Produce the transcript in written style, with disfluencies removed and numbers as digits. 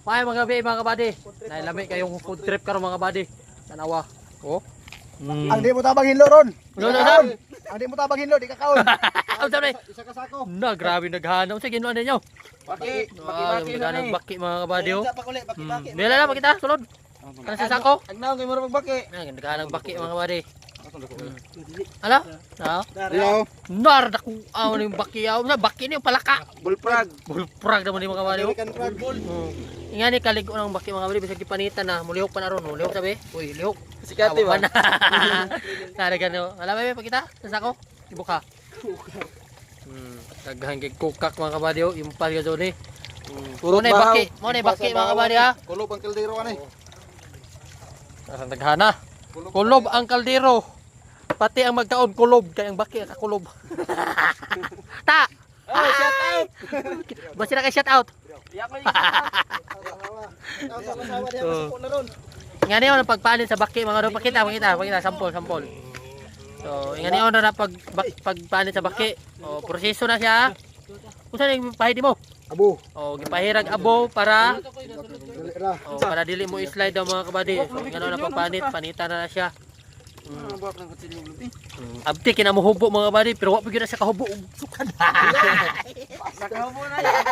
May mga gabi mga kabady. Nailami kayong food trip karon mga kabady. Tanawa. Oh. Ang di mo tabang hinlo ron. Ano na? Ang di mo tabang hinlo, di ka kaon. Ang sabi. Isa ka sako. Na, grabe naghanap. Sige, ano ninyo? Baki, Ah, yung naghanap baki mga kabady. Oh. Isa pa kulit, baki-baki. Nila na makita, sulod. Ano sa sako? Agnaw kay mo magbaki. Ah, naghanap baki mga kabady. Ala? Na? Hello. Nar na kung yung baki yaw. Na baki niyo palaka. Bulprag. Bulprag naman ni mga kabady. Oh. American frog ball. Nga ni kaligo ng baki mga kabady bisag gipanitan na mulihok pa na ron. Mulihok sabi. Uy, lihok. Sikati ba? Nara gano. Alam mo pakita sa sako. Ibuka. Daghan kay kukak mga kabady oh. Yung pal gazo ni. Mo na baki. Mo na baki mga kabady ha. Kulob ang kaldero ani. Nasa daghana. Kulob ang kaldero. Pati ang magkaon kulob kay ang baki kakulob. Ta. Oh, shout out. Basta na kay shout out. Iyak mo Ang sama-sama diha masukon na ron. Nga niyo na pagpalit sa baki mga pakita sampol. So, nga niyo na pagpalit sa baki. O proseso na siya. Unsa ning pahidi mo? Abo. O gipahirag abo para Dali ra. para dili mo i-slide ang mga kabady. So, ngano na panitan na siya. Abti kinamuhubo mga kabady pero wa pud gyud na siya kahubo og sukan. Nakahubo na yan.